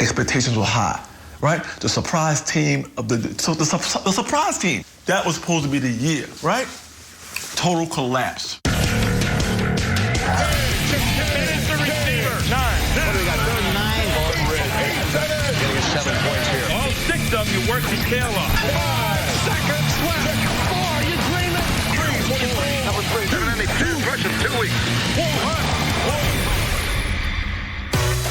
expectations were high, right? The surprise team of the surprise team, that was supposed to be the year, right? Total collapse. Getting 7 points here. All 6 of them, you work your tail off. 5 seconds left. 4, you dreaming? 3, number 3. 72, rushing 2 weeks. 4.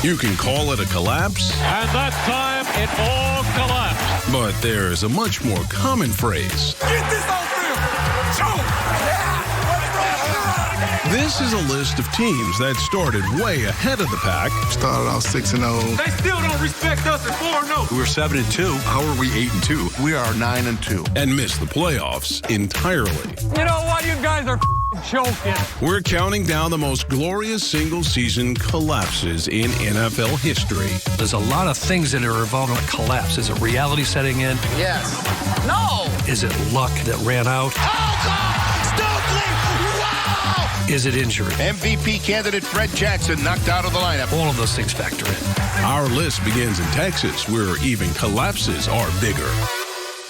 You can call it a collapse. And that time, it all collapsed. But there's a much more common phrase. Get this on film. This is a list of teams that started way ahead of the pack. Started off 6-0. They still don't respect us at 4-0. We were 7-2. How are we 8-2? We are 9-2. And missed the playoffs entirely. You know what? You guys are joking. We're counting down the most glorious single-season collapses in NFL history. There's a lot of things that are involved in a collapse. Is it reality setting in? Yes. No. Is it luck that ran out? Oh, God. Stokely. Wow. Is it injury? MVP candidate Fred Jackson knocked out of the lineup. All of those things factor in. Our list begins in Texas, where even collapses are bigger.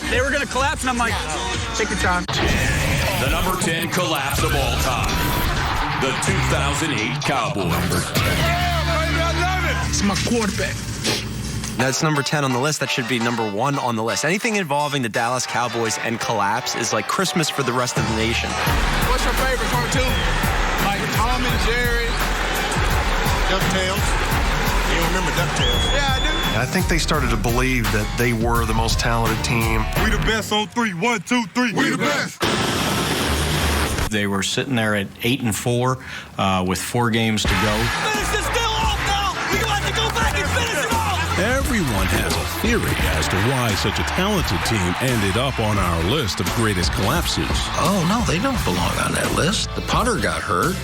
They were going to collapse, and I'm like, take your time. The number 10 collapse of all time. The 2008 Cowboys. It's my quarterback. That's number 10 on the list. That should be number 1 on the list. Anything involving the Dallas Cowboys and collapse is like Christmas for the rest of the nation. What's your favorite cartoon? Like Tom and Jerry. DuckTales. You remember DuckTales? Yeah, I do. I think they started to believe that they were the most talented team. We the best on 3. 1, 2, 3. We the best. They were sitting there at 8-4 with 4 games to go. Finish this deal off now. We're going to have to go back and finish it off. Everyone has a theory as to why such a talented team ended up on our list of greatest collapses. Oh, no, they don't belong on that list. The punter got hurt.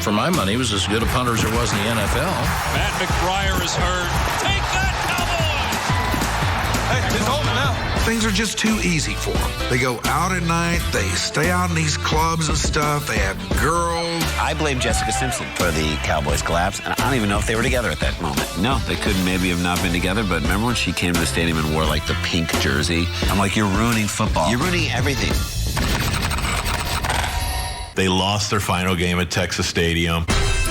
For my money, he was as good a punter as there was in the NFL. Matt McBriar is hurt. Take that, Cowboys! Hey, just hold it now. Things are just too easy for them. They go out at night. They stay out in these clubs and stuff. They have girls. I blame Jessica Simpson for the Cowboys collapse, and I don't even know if they were together at that moment. No, they could maybe have not been together, but remember when she came to the stadium and wore like the pink jersey? I'm like, you're ruining football. You're ruining everything. They lost their final game at Texas Stadium.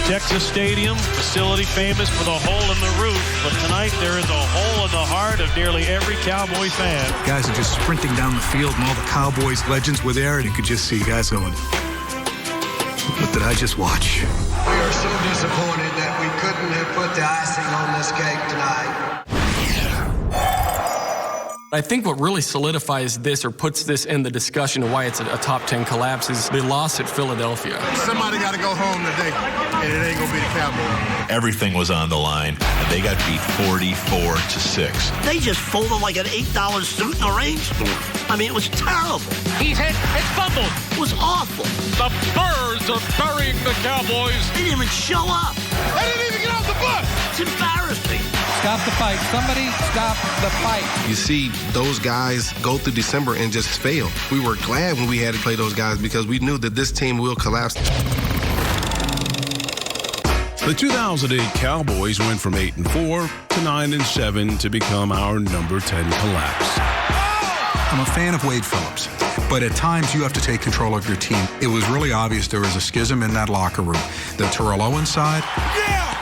Texas Stadium, facility famous for the hole in the roof, but tonight there is a hole in the heart of nearly every Cowboy fan. Guys are just sprinting down the field, and all the Cowboys legends were there, and you could just see guys going, what did I just watch? We are so disappointed that we couldn't have put the icing on this cake tonight. I think what really solidifies this or puts this in the discussion of why it's a top 10 collapse is the loss at Philadelphia. Somebody got to go home today, and it ain't going to be the Cowboys. Everything was on the line, and they got beat 44-6. They just folded like an $8 suit in a rainstorm. I mean, it was terrible. He's hit and fumbled. It was awful. The Birds are burying the Cowboys. They didn't even show up. They didn't even get off the bus. It's embarrassing. Stop the fight. Somebody stop the fight. You see those guys go through December and just fail. We were glad when we had to play those guys because we knew that this team will collapse. The 2008 Cowboys went from 8-4 to 9-7 to become our number 10 collapse. I'm a fan of Wade Phillips, but at times you have to take control of your team. It was really obvious there was a schism in that locker room. The Terrell Owens side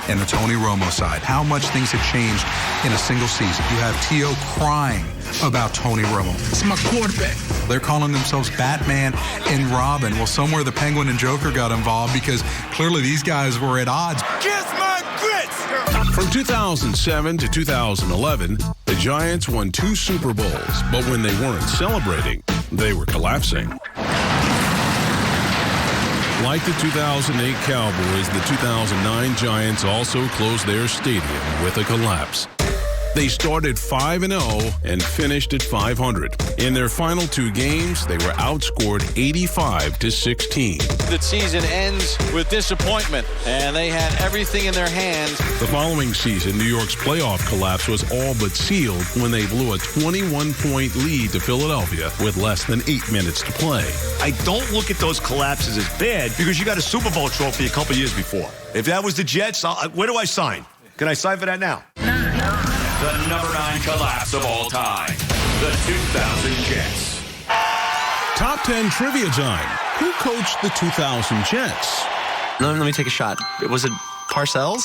and the Tony Romo side. How much things have changed in a single season. You have T.O. crying about Tony Romo. It's my quarterback. They're calling themselves Batman and Robin. Well, somewhere the Penguin and Joker got involved because clearly these guys were at odds. Kiss my grits! From 2007 to 2011, the Giants won 2 Super Bowls, but when they weren't celebrating, they were collapsing. Like the 2008 Cowboys, the 2009 Giants also closed their stadium with a collapse. They started 5-0 and finished at 500. In their final 2 games, they were outscored 85-16. The season ends with disappointment, and they had everything in their hands. The following season, New York's playoff collapse was all but sealed when they blew a 21-point lead to Philadelphia with less than 8 minutes to play. I don't look at those collapses as bad because you got a Super Bowl trophy a couple years before. If that was the Jets, where do I sign? Can I sign for that now? the number 9 collapse of all time, the 2000 Jets. Top 10 trivia time. Who coached the 2000 Jets? Let me take a shot. Was it Parcells?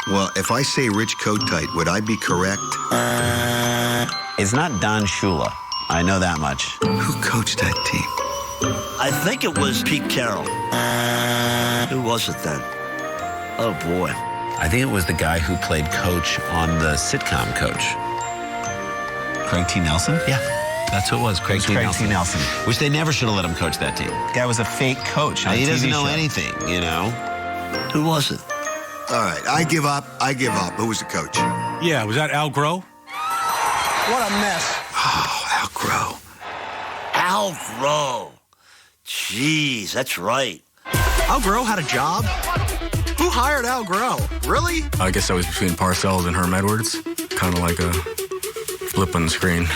Well, if I say Rich Kotite, would I be correct? It's not Don Shula. I know that much. Who coached that team? I think it was Pete Carroll. Who was it then? Oh, boy. I think it was the guy who played coach on the sitcom Coach. Craig T. Nelson? Yeah. That's who it was, Craig T. Nelson. Which they never should have let him coach that team. Guy was a fake coach on He a TV doesn't know show. anything, you know? Who was it? All right, I give up. Who was the coach? Yeah, was that Al Groh? What a mess. Oh, Al Groh. Al Groh. Jeez, that's right. Al Groh had a job? Who hired Al Groh? Really? I guess that was between Parcells and Herm Edwards. Kind of like a flip on the screen.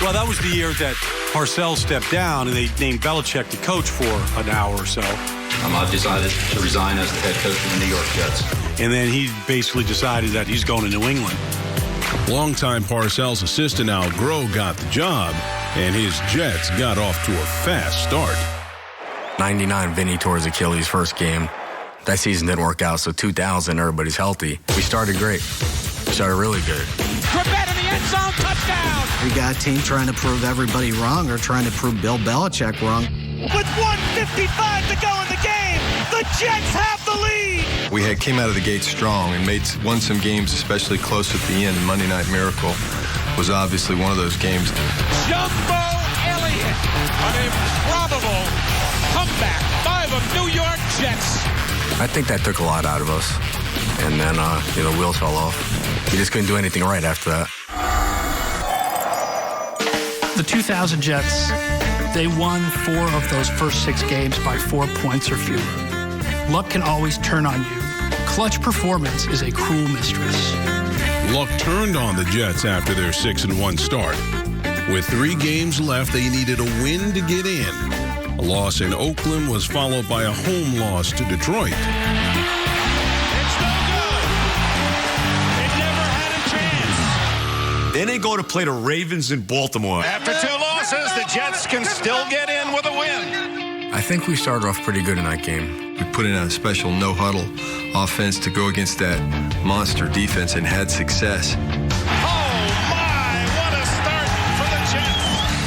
Well, that was the year that Parcells stepped down, and they named Belichick the coach for an hour or so. I've decided to resign as the head coach of the New York Jets. And then he basically decided that he's going to New England. Longtime Parcells assistant Al Groh got the job, and his Jets got off to a fast start. 99, Vinny tore his Achilles first game. That season didn't work out, so 2000, everybody's healthy. We started great. We started really good. Corbett in the end zone, touchdown! We got a team trying to prove everybody wrong or trying to prove Bill Belichick wrong. With 1:55 to go in the game, the Jets have the lead! We came out of the gate strong and won some games, especially close at the end. Monday Night Miracle was obviously one of those games. Jumbo Elliott, an improbable comeback by the New York Jets. I think that took a lot out of us. And then, the wheels fell off. We just couldn't do anything right after that. The 2000 Jets, they won 4 of those first 6 games by 4 points or fewer. Luck can always turn on you. Clutch performance is a cruel mistress. Luck turned on the Jets after their 6-1 start. With 3 games left, they needed a win to get in. A loss in Oakland was followed by a home loss to Detroit. Then they go to play the Ravens in Baltimore. After 2 losses, the Jets can still get in with a win. I think we started off pretty good in that game. We put in a special no-huddle offense to go against that monster defense and had success.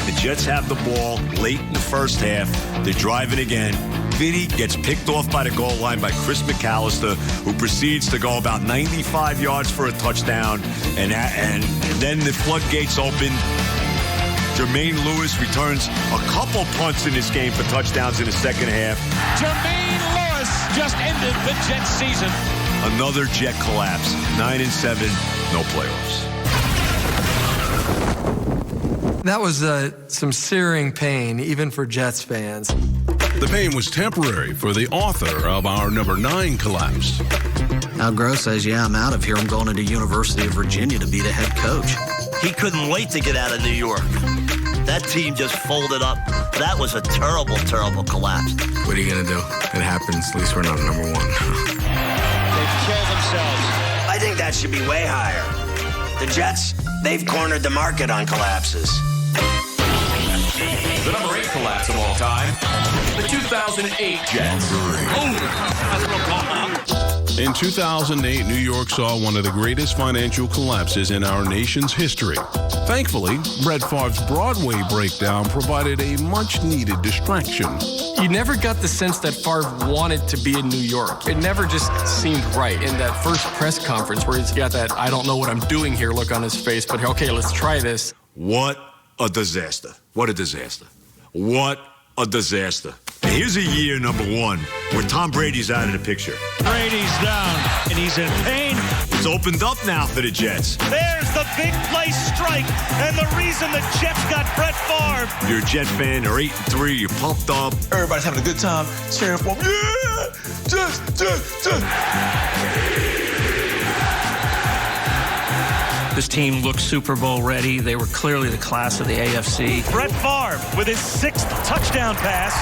The Jets have the ball late in the first half. They're driving again. Vinny gets picked off by the goal line by Chris McAllister, who proceeds to go about 95 yards for a touchdown. And then the floodgates open. Jermaine Lewis returns a couple punts in this game for touchdowns in the second half. Jermaine Lewis just ended the Jets season. Another Jet collapse. 9-7, no playoffs. That was some searing pain, even for Jets fans. The pain was temporary for the author of our number 9 collapse. Al Groh says, yeah, I'm out of here. I'm going to the University of Virginia to be the head coach. He couldn't wait to get out of New York. That team just folded up. That was a terrible, terrible collapse. What are you going to do? It happens. At least we're not number 1. They've killed themselves. I think that should be way higher. The Jets, they've cornered the market on collapses. The number 8 collapse of all time, the 2008 Jets. In 2008, New York saw one of the greatest financial collapses in our nation's history. Thankfully, Brett Favre's Broadway breakdown provided a much-needed distraction. You never got the sense that Favre wanted to be in New York. It never just seemed right. In that first press conference where he's got that I don't know what I'm doing here look on his face, but okay, let's try this. What a disaster. What a disaster. What a disaster. And here's a year, number 1, where Tom Brady's out of the picture. Brady's down, and he's in pain. It's opened up now for the Jets. There's the big play strike, and the reason the Jets got Brett Favre. You're a Jet fan, they're 8-3, you're pumped up. Everybody's having a good time, cheering for them. Yeah! Jets! This team looked Super Bowl ready. They were clearly the class of the AFC. Brett Favre with his 6th touchdown pass.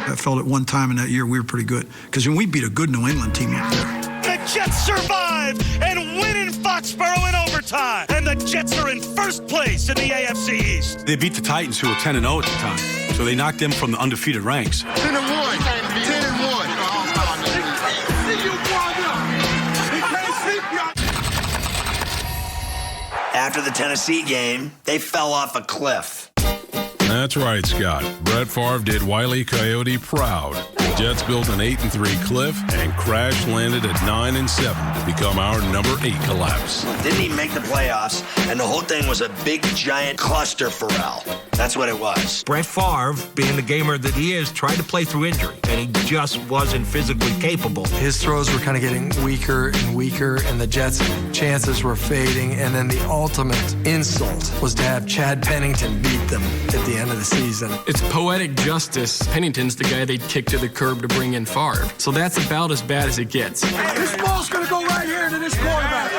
I felt at one time in that year we were pretty good. Because when we beat a good New England team up there. The Jets survive and win in Foxborough in overtime. And the Jets are in first place in the AFC East. They beat the Titans, who were 10-0 at the time. So they knocked them from the undefeated ranks. 10-1. 10-1. After the Tennessee game, they fell off a cliff. That's right, Scott. Brett Favre did Wile E. Coyote proud. The Jets built an 8-3 cliff and crash landed at 9-7 to become our number 8 collapse. Didn't even make the playoffs, and the whole thing was a big, giant cluster Pharrell. That's what it was. Brett Favre, being the gamer that he is, tried to play through injury, and he just wasn't physically capable. His throws were kind of getting weaker and weaker, and the Jets' chances were fading. And then the ultimate insult was to have Chad Pennington beat them at the end of the season. It's poetic justice. Pennington's the guy they'd kick to the curb to bring in Favre. So that's about as bad as it gets. This ball's going to go right here to this quarterback.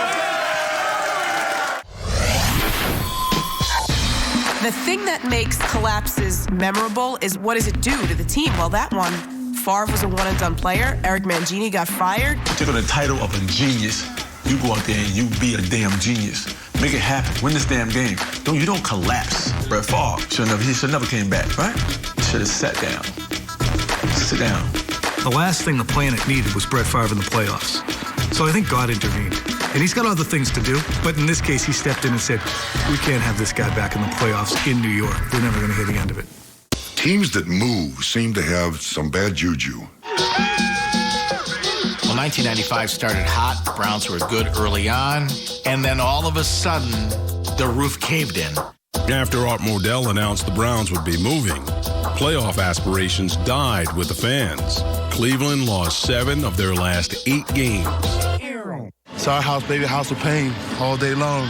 The thing that makes collapses memorable is what does it do to the team? Well, that one, Favre was a one-and-done player. Eric Mangini got fired. Take on the title of a genius. You go out there and you be a damn genius. Make it happen. Win this damn game. You don't collapse. Brett Favre should never came back, right? Should have sat down. Sit down. The last thing the planet needed was Brett Favre in the playoffs. So I think God intervened. And he's got other things to do, but in this case, he stepped in and said, we can't have this guy back in the playoffs in New York. We're never going to hear the end of it. Teams that move seem to have some bad juju. Well, 1995 started hot. The Browns were good early on. And then all of a sudden, the roof caved in. After Art Modell announced the Browns would be moving, playoff aspirations died with the fans. Cleveland lost 7 of their last 8 games. It's our house, baby, house of pain, all day long.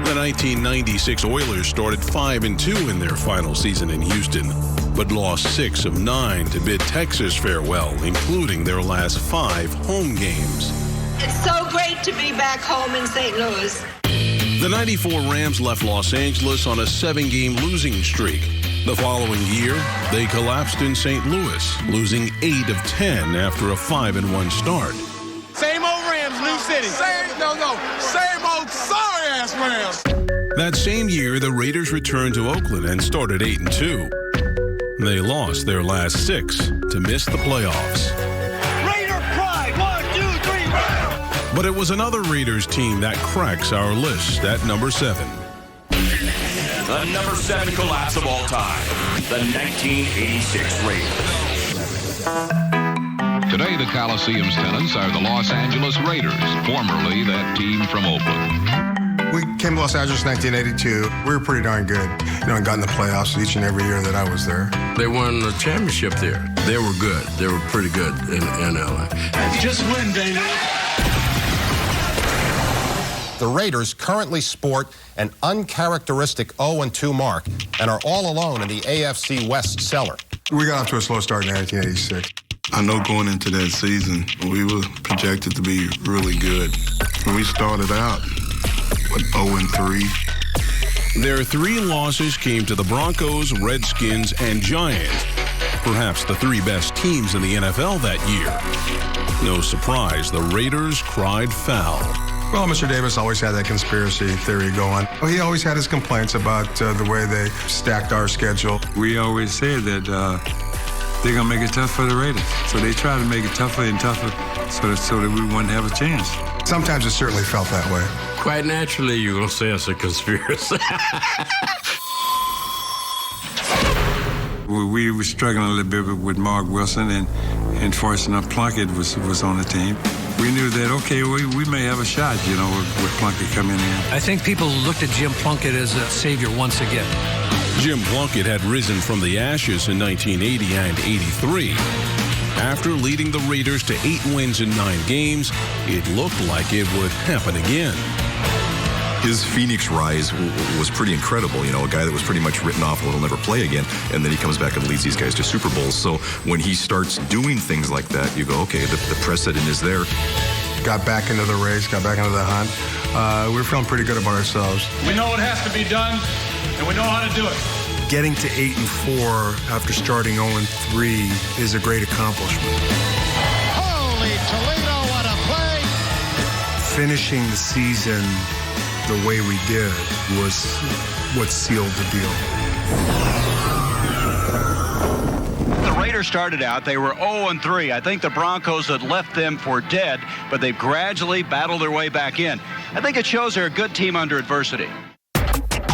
The 1996 Oilers started 5-2 in their final season in Houston, but lost 6 of 9 to bid Texas farewell, including their last 5 home games. It's so great to be back home in St. Louis. The 94 Rams left Los Angeles on a 7-game losing streak. The following year, they collapsed in St. Louis, losing 8 of 10 after a 5-1 start. Same old Rams, new city. Same old sorry-ass Rams. That same year, the Raiders returned to Oakland and started 8-2. They lost their last 6 to miss the playoffs. Raider pride, 1, 2, 3, Rams! But it was another Raiders team that cracks our list at number 7. The number 7 collapse of all time, the 1986 Raiders. Today, the Coliseum's tenants are the Los Angeles Raiders, formerly that team from Oakland. We came to Los Angeles in 1982. We were pretty darn good. And got in the playoffs each and every year that I was there. They won the championship there. They were good. They were pretty good in LA. Just win, baby. The Raiders currently sport an uncharacteristic 0-2 mark and are all alone in the AFC West cellar. We got off to a slow start in 1986. I know going into that season, we were projected to be really good. When we started out with 0-3. Their 3 losses came to the Broncos, Redskins, and Giants, perhaps the 3 best teams in the NFL that year. No surprise, the Raiders cried foul. Well, Mr. Davis always had that conspiracy theory going. Well, he always had his complaints about the way they stacked our schedule. We always said that they're going to make it tough for the Raiders. So they try to make it tougher and tougher so that we wouldn't have a chance. Sometimes it certainly felt that way. Quite naturally, you're going to say it's a conspiracy. We were struggling a little bit with Mark Wilson, and fortunate enough, Plunkett was on the team. We knew that, okay, we may have a shot, with Plunkett coming in. I think people looked at Jim Plunkett as a savior once again. Jim Plunkett had risen from the ashes in 1980 and 83. After leading the Raiders to 8 wins in 9 games, it looked like it would happen again. His Phoenix rise was pretty incredible. A guy that was pretty much written off and will never play again, and then he comes back and leads these guys to Super Bowls. So when he starts doing things like that, you go, okay, the precedent is there. Got back into the race, got back into the hunt. We were feeling pretty good about ourselves. We know what has to be done, and we know how to do it. getting to 8-4 after starting 0-3 is a great accomplishment. Holy Toledo, what a play! Finishing the season the way we did was what sealed the deal. The Raiders started out, they were 0-3. I think the Broncos had left them for dead, but they've gradually battled their way back in. I think it shows they're a good team under adversity.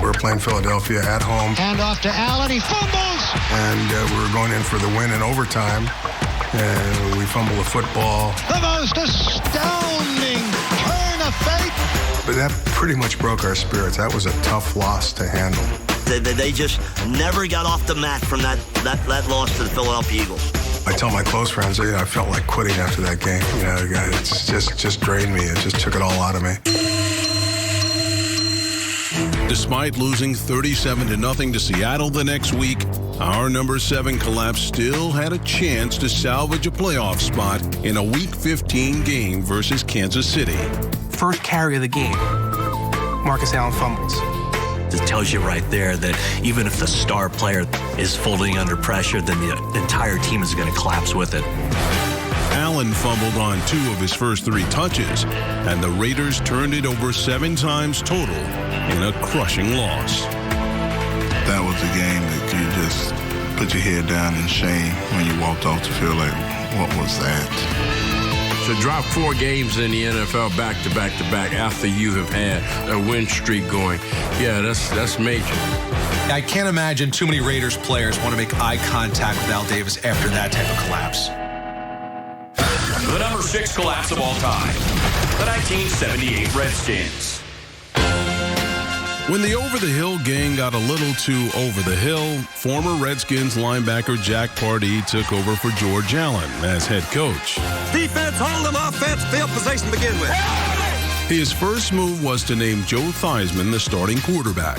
We're playing Philadelphia at home. Hand off to Allen, he fumbles! And we were going in for the win in overtime. And we fumbled the football. The most astounding turn of fate! But that pretty much broke our spirits. That was a tough loss to handle. They just never got off the mat from that loss to the Philadelphia Eagles. I tell my close friends, I felt like quitting after that game. It's just drained me. It just took it all out of me. Despite losing 37-0 to Seattle the next week, our number 7 Collapse still had a chance to salvage a playoff spot in a Week 15 game versus Kansas City. First carry of the game, Marcus Allen fumbles. It tells you right there that even if the star player is folding under pressure, then the entire team is going to collapse with it. Allen fumbled on 2 of his first 3 touches, and the Raiders turned it over 7 times total in a crushing loss. That was a game that you just put your head down in shame when you walked off the field like, what was that? To drop 4 games in the NFL back to back to back after you have had a win streak going, yeah, that's major. I can't imagine too many Raiders players want to make eye contact with Al Davis after that type of collapse. The number 6 collapse of all time, the 1978 Redskins. When the over-the-hill gang got a little too over-the-hill, former Redskins linebacker Jack Pardee took over for George Allen as head coach. Defense, hold them, offense, field position to begin with. His first move was to name Joe Theismann the starting quarterback.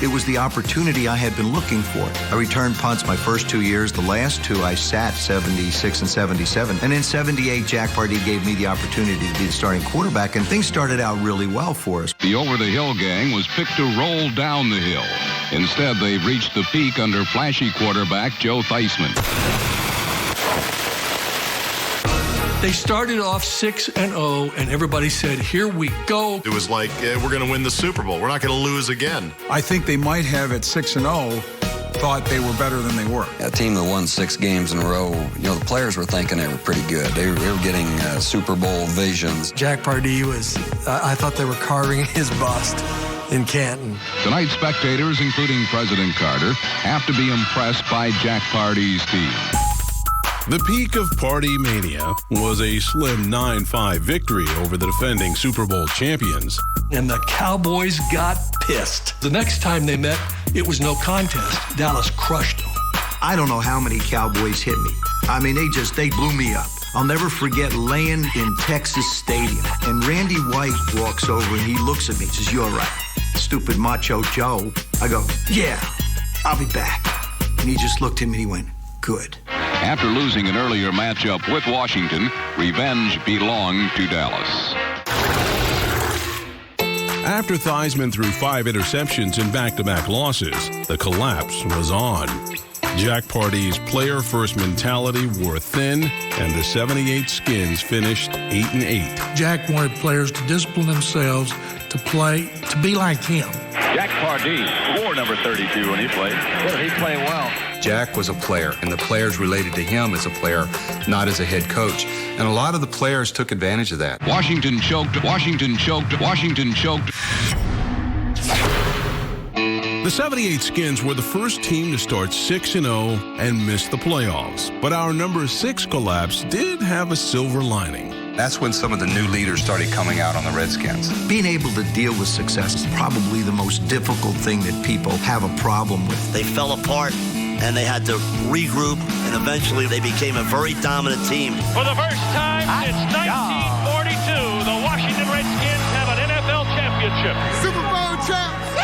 It was the opportunity I had been looking for. I returned punts my first 2 years. The last 2 I sat, 76 and 77. And in 78, Jack Pardee gave me the opportunity to be the starting quarterback, and things started out really well for us. The over-the-hill gang was picked to roll down the hill. Instead, they reached the peak under flashy quarterback Joe Theismann. They started off 6-0, and everybody said, here we go. It was like, we're going to win the Super Bowl. We're not going to lose again. I think they might have at 6-0 thought they were better than they were. A team that won 6 games in a row, the players were thinking they were pretty good. They were getting Super Bowl visions. Jack Pardee was, I thought they were carving his bust in Canton. Tonight, spectators, including President Carter, have to be impressed by Jack Pardee's team. The peak of Pardee mania was a slim 9-5 victory over the defending Super Bowl champions. And the Cowboys got pissed. The next time they met, it was no contest. Dallas crushed them. I don't know how many Cowboys hit me. I mean, they blew me up. I'll never forget laying in Texas Stadium, and Randy White walks over and he looks at me and says, "You're right, stupid Macho Joe." I go, "Yeah, I'll be back." And he just looked at me and he went, "Good." After losing an earlier matchup with Washington, revenge belonged to Dallas. After Theismann threw 5 interceptions in back-to-back losses, the collapse was on. Jack Pardee's player-first mentality wore thin, and the 78 Skins finished 8-8. Jack wanted players to discipline themselves, to play, to be like him. Jack Pardee wore number 32 when he played. Yeah, he played well. Jack was a player, and the players related to him as a player, not as a head coach. And a lot of the players took advantage of that. Washington choked. Washington choked. Washington choked. The 78 Skins were the first team to start 6-0 and miss the playoffs. But our number 6 collapse did have a silver lining. That's when some of the new leaders started coming out on the Redskins. Being able to deal with success is probably the most difficult thing that people have a problem with. They fell apart, and they had to regroup, and eventually they became a very dominant team. For the first time since 1942, the Washington Redskins have an NFL championship. Super Bowl champs!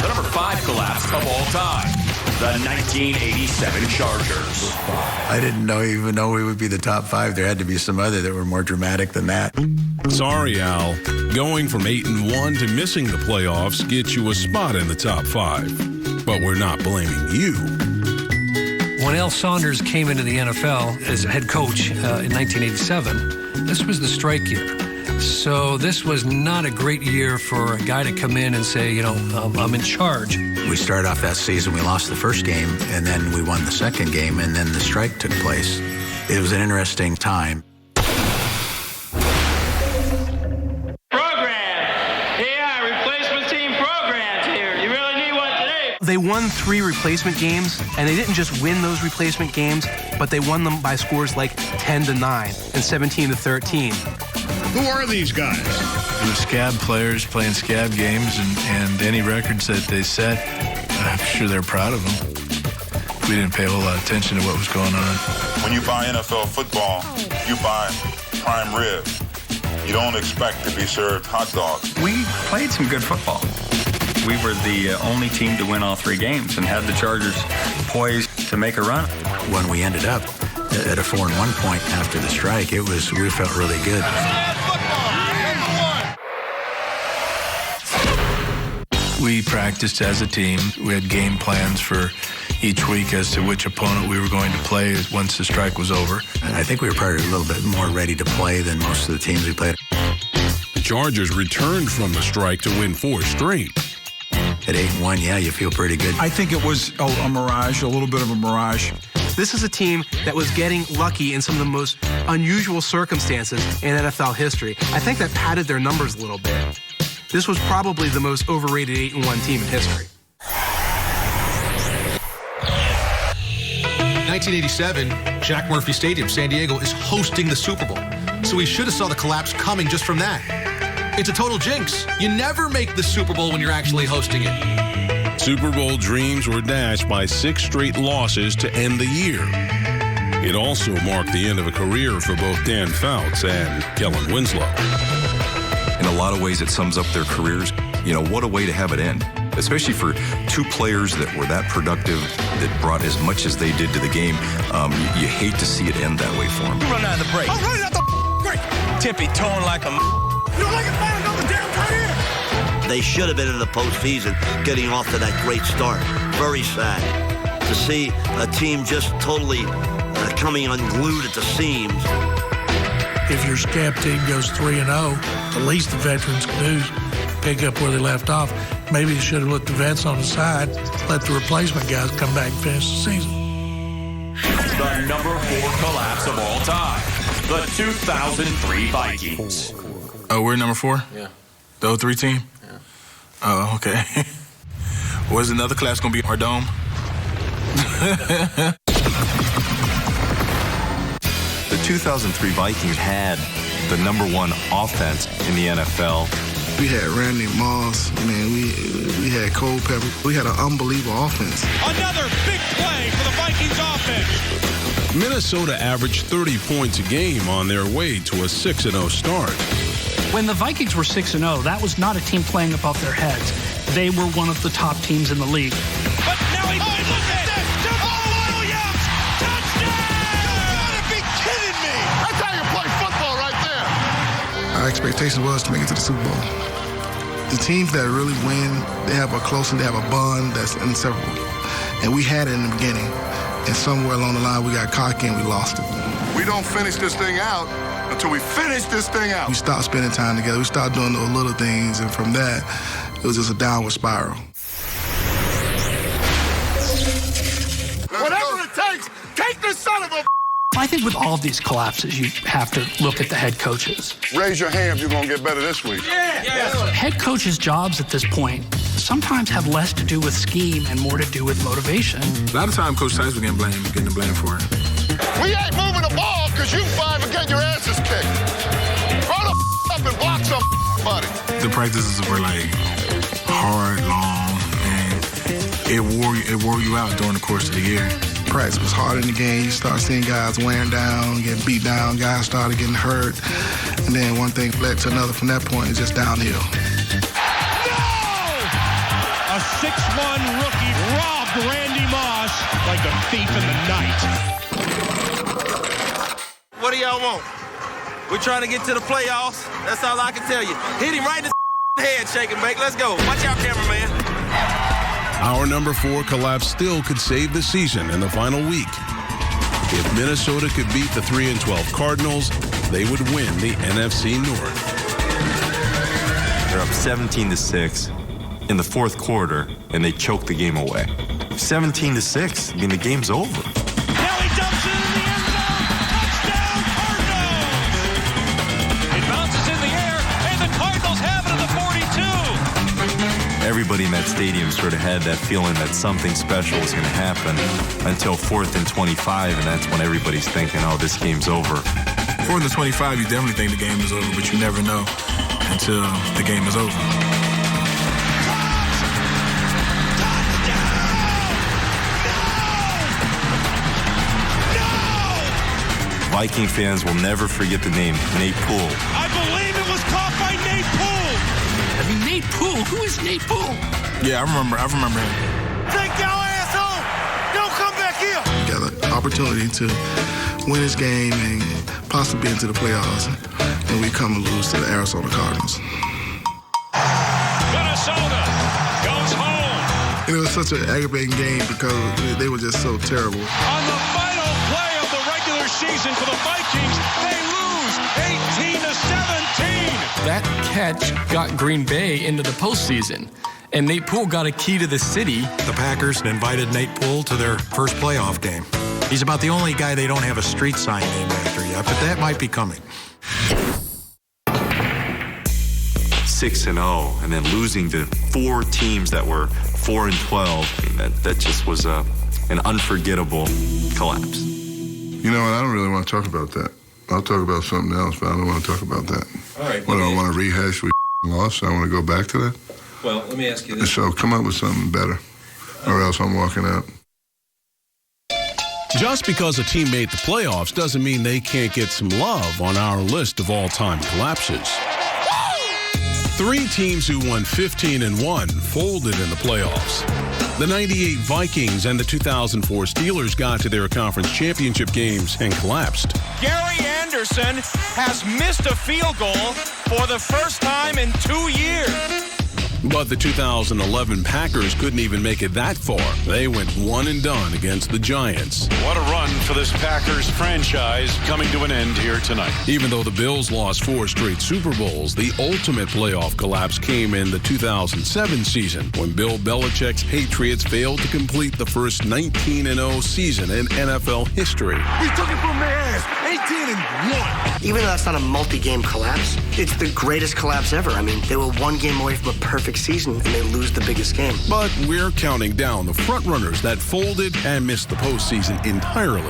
The number 5 collapse of all time, the 1987 Chargers. I didn't even know we would be the top 5. There had to be some other that were more dramatic than that. Sorry, Al. Going from 8-1 to missing the playoffs gets you a spot in the top 5. But we're not blaming you. When Al Saunders came into the NFL as head coach in 1987, this was the strike year. So this was not a great year for a guy to come in and say, I'm in charge. We started off that season, we lost the first game, and then we won the second game, and then the strike took place. It was an interesting time. They won 3 replacement games, and they didn't just win those replacement games, but they won them by scores like 10-9 and 17-13. Who are these guys? The scab players playing scab games, and any records that they set, I'm sure they're proud of them. We didn't pay a whole lot of attention to what was going on. When you buy NFL football, you buy prime rib. You don't expect to be served hot dogs. We played some good football. We were the only team to win all 3 games and had the Chargers poised to make a run. When we ended up at a 4-1 point after the strike, we felt really good. We practiced as a team. We had game plans for each week as to which opponent we were going to play once the strike was over. And I think we were probably a little bit more ready to play than most of the teams we played. The Chargers returned from the strike to win 4 straight. At 8-1, yeah, you feel pretty good. I think it was a mirage, a little bit of a mirage. This is a team that was getting lucky in some of the most unusual circumstances in NFL history. I think that padded their numbers a little bit. This was probably the most overrated 8-1 team in history. 1987, Jack Murphy Stadium, San Diego, is hosting the Super Bowl. So we should have saw the collapse coming just from that. It's a total jinx. You never make the Super Bowl when you're actually hosting it. Super Bowl dreams were dashed by 6 straight losses to end the year. It also marked the end of a career for both Dan Fouts and Kellen Winslow. In a lot of ways, it sums up their careers. What a way to have it end, especially for 2 players that were that productive, that brought as much as they did to the game. You hate to see it end that way for them. You run out of the break. I'm running out the break. Tippy torn like a... You don't like it, man? Another damn tight end. They should have been in the postseason getting off to that great start. Very sad to see a team just totally coming unglued at the seams. If your scab team goes 3-0, the least the veterans can do is pick up where they left off. Maybe you should have let the vets on the side, let the replacement guys come back and finish the season. The number 4 collapse of all time. The 2003 Vikings. Oh, we're number 4? Yeah. The 03 team? Yeah. Oh, okay. Was another class going to be our dome? The 2003 Vikings had the number 1 offense in the NFL. We had Randy Moss, man. We had Culpepper. We had an unbelievable offense. Another big play for the Vikings offense. Minnesota averaged 30 points a game on their way to a 6-0 start. When the Vikings were 6-0, that was not a team playing above their heads. They were one of the top teams in the league. But now look at it! Jamal Williams! Touchdown! You gotta be kidding me! That's how you play football right there. Our expectation was to make it to the Super Bowl. The teams that really win, they have a close and they have a bond that's inseparable. And we had it in the beginning. And somewhere along the line, we got cocky and we lost it. We don't finish this thing out until we finish this thing out. We stopped spending time together. We stopped doing those little things. And from that, it was just a downward spiral. Whatever it takes, take this son of a... I think with all of these collapses, you have to look at the head coaches. Raise your hand if you're going to get better this week. Head coaches' jobs at this point sometimes have less to do with scheme and more to do with motivation. A lot of time, Coach Tice was getting the blame for it. We ain't moving the ball because you 5 are getting your asses kicked. Throw the up and block somebody. The practices were like hard, long, and it wore you out during the course of the year. Practice was hard in the game. You start seeing guys wearing down, getting beat down. Guys started getting hurt. And then one thing led to another from that point. It's just downhill. A 6'1" rookie robbed Randy Moss like a thief in the night. What do y'all want? We're trying to get to the playoffs. That's all I can tell you. Hit him right in the head, shake and bake. Let's go. Watch out, cameraman. Our number 4 collapse still could save the season in the final week. If Minnesota could beat the 3-12 Cardinals, they would win the NFC North. They're up 17-6 in the fourth quarter, and they choke the game away. 17-6. I mean, the game's over. Now he dumps it in the end zone. Touchdown, Cardinals! It bounces in the air, and the Cardinals have it at the 42. Everybody in that stadium sort of had that feeling that something special was going to happen until 4th and 25, and that's when everybody's thinking, oh, this game's over. 4th and 25, you definitely think the game is over, but you never know until the game is over. Viking fans will never forget the name Nate Poole. I believe it was caught by Nate Poole. I mean, Nate Poole? Who is Nate Poole? Yeah, I remember him. Take your asshole! Don't come back here! We got an opportunity to win this game and possibly into the playoffs, and we come and lose to the Arizona Cardinals. Minnesota goes home. It was such an aggravating game because they were just so terrible. On the final play of the regular season for the Vikings, they lose 18-17. That catch got Green Bay into the postseason, and Nate Poole got a key to the city. The Packers invited Nate Poole to their first playoff game. He's about the only guy they don't have a street sign named after yet, but that might be coming. 6-0, and then losing to 4 teams that were 4-12. I mean, that just was an unforgettable collapse. You know what? I don't really want to talk about that. I'll talk about something else, but I don't want to talk about that. All right. What, I want to rehash we lost? I want to go back to that? Well, let me ask you this. So come up with something better, or else I'm walking out. Just because a team made the playoffs doesn't mean they can't get some love on our list of all-time collapses. 3 teams who won 15-1 folded in the playoffs. The 98 Vikings and the 2004 Steelers got to their conference championship games and collapsed. Gary Anderson has missed a field goal for the first time in 2 years. But the 2011 Packers couldn't even make it that far. They went one and done against the Giants. What a run for this Packers franchise coming to an end here tonight. Even though the Bills lost 4 straight Super Bowls, the ultimate playoff collapse came in the 2007 season when Bill Belichick's Patriots failed to complete the first 19-0 season in NFL history. We took it from their ass, 18-1. Even though that's not a multi-game collapse, it's the greatest collapse ever. I mean, they were 1 game away from a perfect season, and they lose the biggest game. But we're counting down the frontrunners that folded and missed the postseason entirely.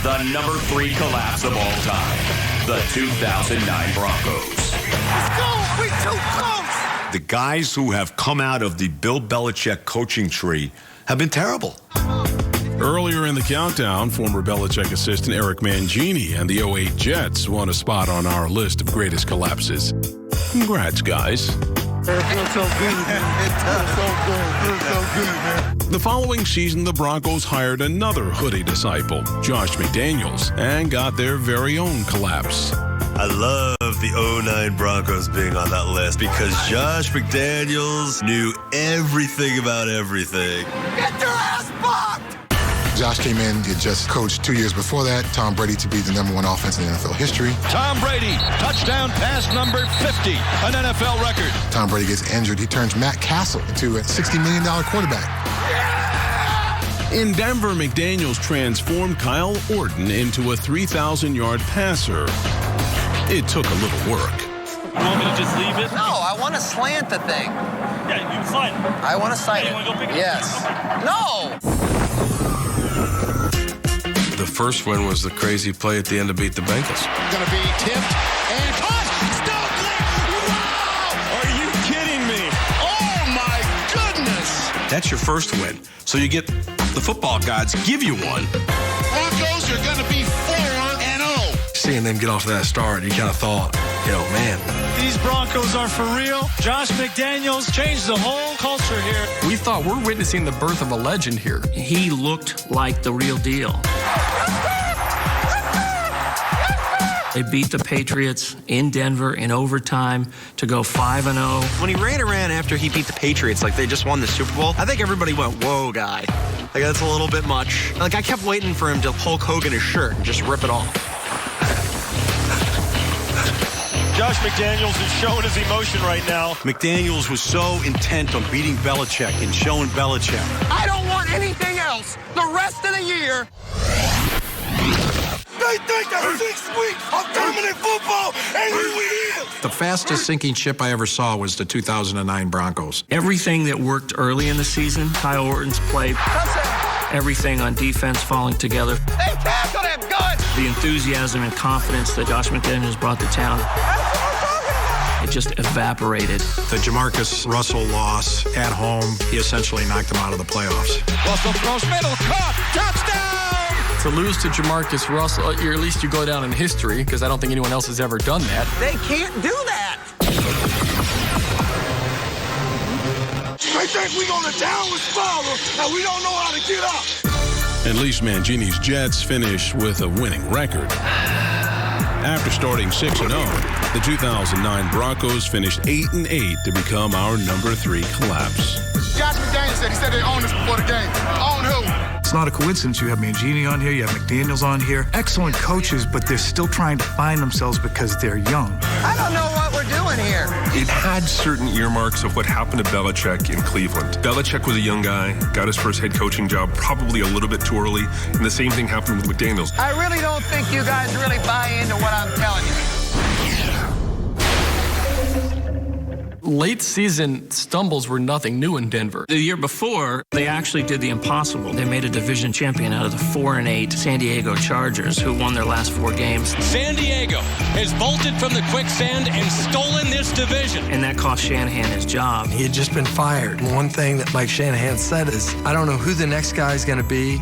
The number 3 collapse of all time, the 2009 Broncos. Let's go! We too close! The guys who have come out of the Bill Belichick coaching tree have been terrible. Earlier in the countdown, former Belichick assistant Eric Mangini and the 08 Jets won a spot on our list of greatest collapses. Congrats, guys. It feels so good. It feels so good. It feels so good, man. The following season, the Broncos hired another hoodie disciple, Josh McDaniels, and got their very own collapse. I love the 09 Broncos being on that list because Josh McDaniels knew everything about everything. Get your ass blocked! Josh came in, he had just coached 2 years before that, Tom Brady to be the #1 offense in NFL history. Tom Brady, touchdown pass number 50, an NFL record. Tom Brady gets injured, he turns Matt Castle into a $60 million quarterback. In Denver, McDaniels transformed Kyle Orton into a 3,000-yard passer. It took a little work. You want me to just leave it? No, I want to slant the thing. Yeah, you can slide it. I want to slant You it. wanna go pick it up? Yes. Okay. No! The first one was the crazy play at the end to beat the Bengals. Going to be tipped and caught. Stokely! Wow! Are you kidding me? Oh, my goodness! That's your first win. So you get the football gods give you one. Broncos are going to be 4-0. Seeing them get off to that start, you kind of thought, man. These Broncos are for real. Josh McDaniels changed the whole culture here. We thought we're witnessing the birth of a legend here. He looked like the real deal. They beat the Patriots in Denver in overtime to go 5-0. When he ran around after he beat the Patriots like they just won the Super Bowl, I think everybody went, whoa, guy. Like, that's a little bit much. Like, I kept waiting for him to Hulk Hogan his shirt and just rip it off. Josh McDaniels is showing his emotion right now. McDaniels was so intent on beating Belichick and showing Belichick. I don't want anything else the rest of the year. They think that 6 weeks of dominant football ain't who it is. The fastest sinking ship I ever saw was the 2009 Broncos. Everything that worked early in the season, Kyle Orton's play, everything on defense falling together. They tackled him good. The enthusiasm and confidence that Josh McDaniels brought to town, it just evaporated. The Jamarcus Russell loss at home, he essentially knocked them out of the playoffs. Russell throws middle, caught, touchdown! To lose to Jamarcus Russell, or at least you go down in history, because I don't think anyone else has ever done that. They can't do that. They think we're going to downward spiral, and we don't know how to get up. At least Mangini's Jets finished with a winning record. After starting 6-0, the 2009 Broncos finished 8-8 to become our number 3 collapse. Josh McDaniels said they owned us before the game. Own who? It's not a coincidence you have Mangini on here, you have McDaniels on here. Excellent coaches, but they're still trying to find themselves because they're young. I don't know what we're doing here. It had certain earmarks of what happened to Belichick in Cleveland. Belichick was a young guy, got his first head coaching job probably a little bit too early, and the same thing happened with McDaniels. I really don't think you guys really buy into what I'm telling you. Late season stumbles were nothing new in Denver. The year before, they actually did the impossible. They made a division champion out of the 4-8 San Diego Chargers, who won their last 4 games. San Diego has bolted from the quicksand and stolen this division. And that cost Shanahan his job. He had just been fired. One thing that Mike Shanahan said is, I don't know who the next guy is going to be,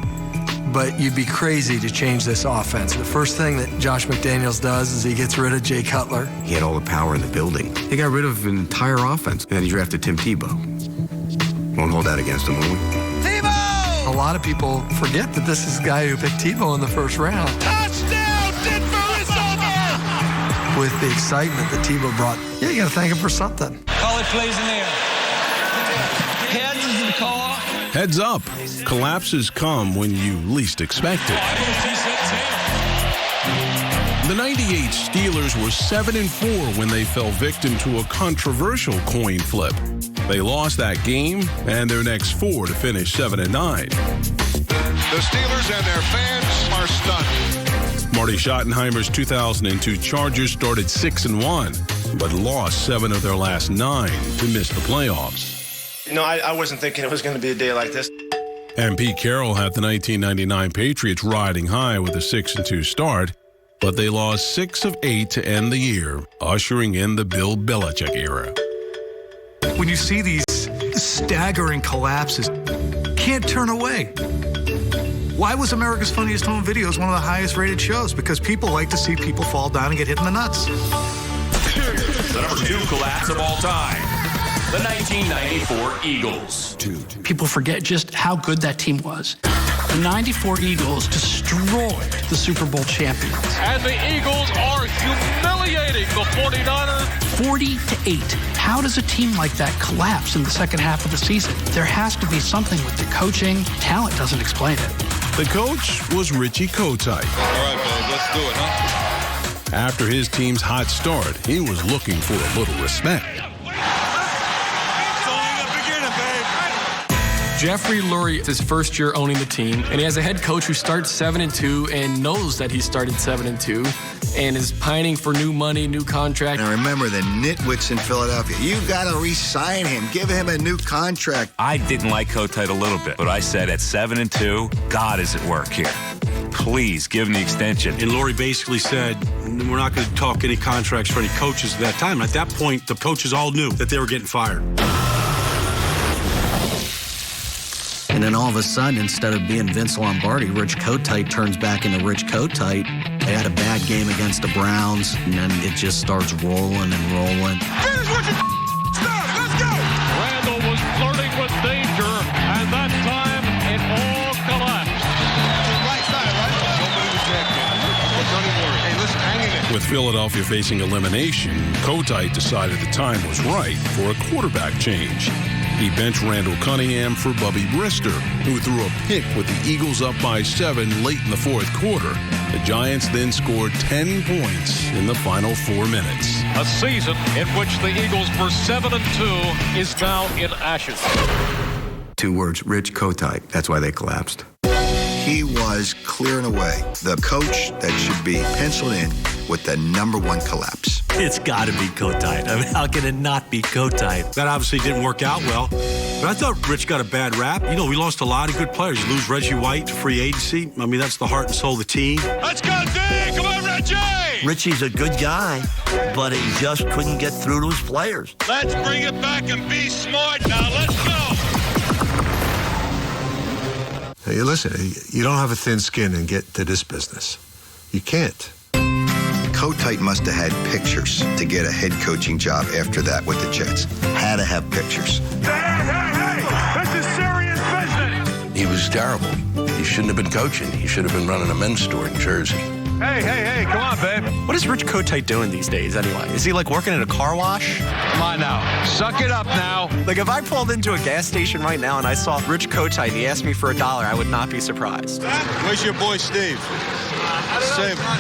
but you'd be crazy to change this offense. The first thing that Josh McDaniels does is he gets rid of Jay Cutler. He had all the power in the building. He got rid of an entire offense, and then he drafted Tim Tebow. Won't hold that against him, will we? Tebow! A lot of people forget that this is the guy who picked Tebow in the first round. Touchdown, Denver is over! With the excitement that Tebow brought, yeah, you got to thank him for something. Call it plays in there. Heads is the call. Heads up. Collapses come when you least expect it. The 98 Steelers were 7-4 when they fell victim to a controversial coin flip. They lost that game and their next 4 to finish 7-9. The Steelers and their fans are stunned. Marty Schottenheimer's 2002 Chargers started 6-1, but lost 7 of their last 9 to miss the playoffs. No, I wasn't thinking it was going to be a day like this. And Pete Carroll had the 1999 Patriots riding high with a 6-2 start, but they lost 6 of 8 to end the year, ushering in the Bill Belichick era. When you see these staggering collapses, can't turn away. Why was America's Funniest Home Videos one of the highest rated shows? Because people like to see people fall down and get hit in the nuts. The number 2 collapse of all time. The 1994 Eagles. People forget just how good that team was. The 94 Eagles destroyed the Super Bowl champions. And the Eagles are humiliating the 49ers. 40-8. How does a team like that collapse in the second half of the season? There has to be something with the coaching. Talent doesn't explain it. The coach was Richie Kotite. All right, babe, let's do it, huh? After his team's hot start, he was looking for a little respect. Jeffrey Lurie is his first year owning the team, and he has a head coach who starts 7-2 and knows that he started 7-2 and is pining for new money, new contract. Now remember the nitwits in Philadelphia. You got to re-sign him. Give him a new contract. I didn't like Kotite a little bit, but I said at 7-2, God is at work here. Please give him the extension. And Lurie basically said, we're not going to talk any contracts for any coaches at that time. At that point, the coaches all knew that they were getting fired. And then all of a sudden, instead of being Vince Lombardi, Rich Kotite turns back into Rich Kotite. They had a bad game against the Browns, and then it just starts rolling and rolling. Finish what you start. Let's go. Randall was flirting with danger, and that time it all collapsed. Right side, right? Don't move the jacket. Don't even worry. Hey, listen, hang in there. With Philadelphia facing elimination, Kotite decided the time was right for a quarterback change. He benched Randall Cunningham for Bubby Brister, who threw a pick with the Eagles up by 7 late in the fourth quarter. The Giants then scored 10 points in the final 4 minutes. A season in which the Eagles were 7-2 is now in ashes. 2 words, Rich Kotite. That's why they collapsed. He was clear and away the coach that should be penciled in with the #1 collapse. It's got to be Kotite. I mean, how can it not be Kotite? That obviously didn't work out well. But I thought Rich got a bad rap. You know, we lost a lot of good players. You lose Reggie White to free agency. I mean, that's the heart and soul of the team. Let's go, D! Come on, Reggie! Richie's a good guy, but he just couldn't get through to his players. Let's bring it back and be smart now. Let's go! Hey, listen, you don't have a thin skin and get to this business. You can't. Kotite must have had pictures to get a head coaching job after that with the Jets. Had to have pictures. Hey! This is serious business! He was terrible. He shouldn't have been coaching. He should have been running a men's store in Jersey. Hey, come on, babe. What is Rich Kotite doing these days anyway? Is he like working at a car wash? Come on now. Suck it up now. Like if I pulled into a gas station right now and I saw Rich Kotite and he asked me for $1, I would not be surprised. Where's your boy Steve? Save him.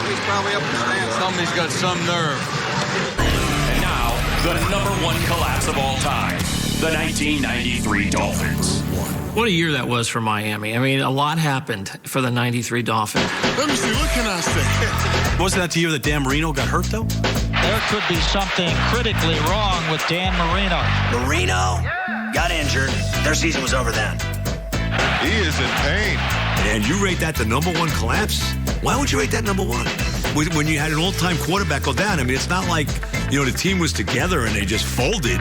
He's probably up in the stand. Somebody's got some nerve. And now, the #1 collapse of all time, the 1993 Dolphins. What a year that was for Miami. I mean, a lot happened for the 93 Dolphins. Let me see. What can I say? Wasn't that the year that Dan Marino got hurt, though? There could be something critically wrong with Dan Marino. Marino got injured. Their season was over then. He is in pain. And you rate that the #1 collapse? Why would you rate that #1? When you had an all-time quarterback go down, I mean, it's not like, you know, the team was together and they just folded.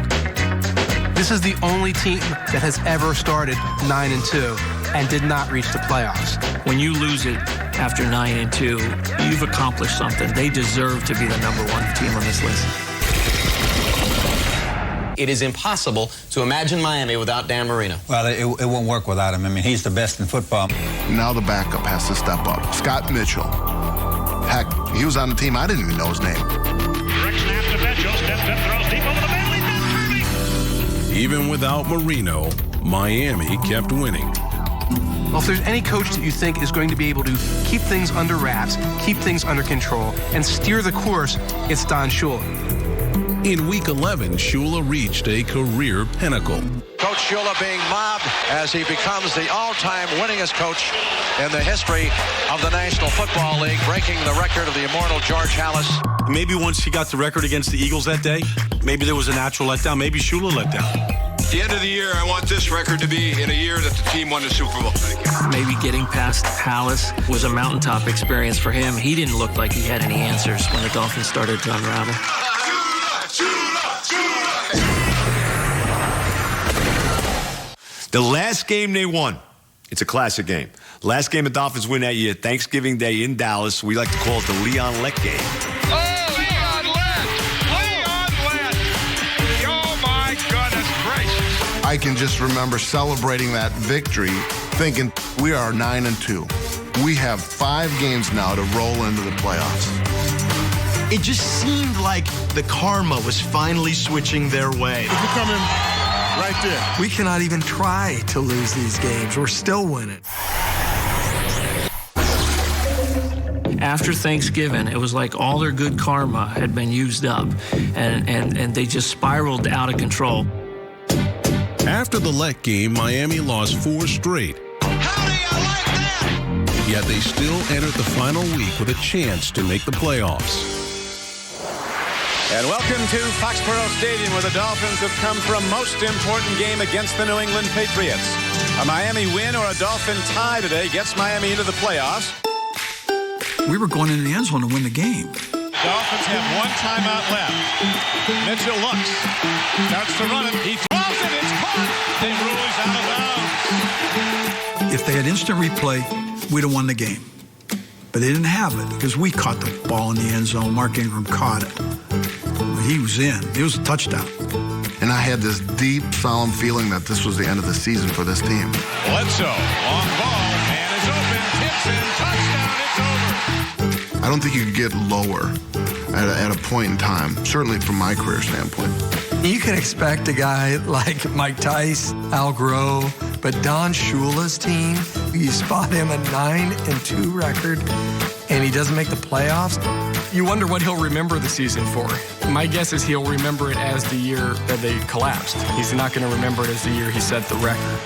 This is the only team that has ever started 9-2 and did not reach the playoffs. When you lose it after 9-2, you've accomplished something. They deserve to be the #1 team on this list. It is impossible to imagine Miami without Dan Marino. Well, it won't work without him. I mean, he's the best in football. Now the backup has to step up. Scott Mitchell. Heck, he was on the team. I didn't even know his name. Direction after Mitchell. Steps up, throws deep over the middle. He's been hurting. Even without Marino, Miami kept winning. Well, if there's any coach that you think is going to be able to keep things under wraps, keep things under control, and steer the course, it's Don Shula. In Week 11, Shula reached a career pinnacle. Coach Shula being mobbed as he becomes the all-time winningest coach in the history of the National Football League, breaking the record of the immortal George Halas. Maybe once he got the record against the Eagles that day, maybe there was a natural letdown. Maybe Shula let down. At the end of the year, I want this record to be in a year that the team won the Super Bowl. Maybe getting past Halas was a mountaintop experience for him. He didn't look like he had any answers when the Dolphins started to unravel. The last game they won, it's a classic game. Last game the Dolphins win that year, Thanksgiving Day in Dallas. We like to call it the Leon Lett game. Oh, Leon Lett! Leon Lett! Oh, my goodness gracious. I can just remember celebrating that victory, thinking we are 9-2. We have 5 games now to roll into the playoffs. It just seemed like the karma was finally switching their way. If you come in right there. We cannot even try to lose these games. We're still winning. After Thanksgiving, it was like all their good karma had been used up, and they just spiraled out of control. After the Lett game, Miami lost 4 straight. Yet they still entered the final week with a chance to make the playoffs. And welcome to Foxborough Stadium, where the Dolphins have come for a most important game against the New England Patriots. A Miami win or a Dolphin tie today gets Miami into the playoffs. We were going into the end zone to win the game. Dolphins have 1 timeout left. Mitchell looks, starts to run it. He throws it. It's caught. They rules out of bounds. If they had instant replay, we'd have won the game. But they didn't have it because we caught the ball in the end zone. Mark Ingram caught it. He was in. It was a touchdown. And I had this deep, solemn feeling that this was the end of the season for this team. Bledsoe, long ball, man is open, tips in, touchdown, it's over. I don't think you could get lower at a point in time, certainly from my career standpoint. You can expect a guy like Mike Tice, Al Groh, but Don Shula's team, you spot him a 9-2 record, and he doesn't make the playoffs. You wonder what he'll remember the season for. My guess is he'll remember it as the year that they collapsed. He's not going to remember it as the year he set the record.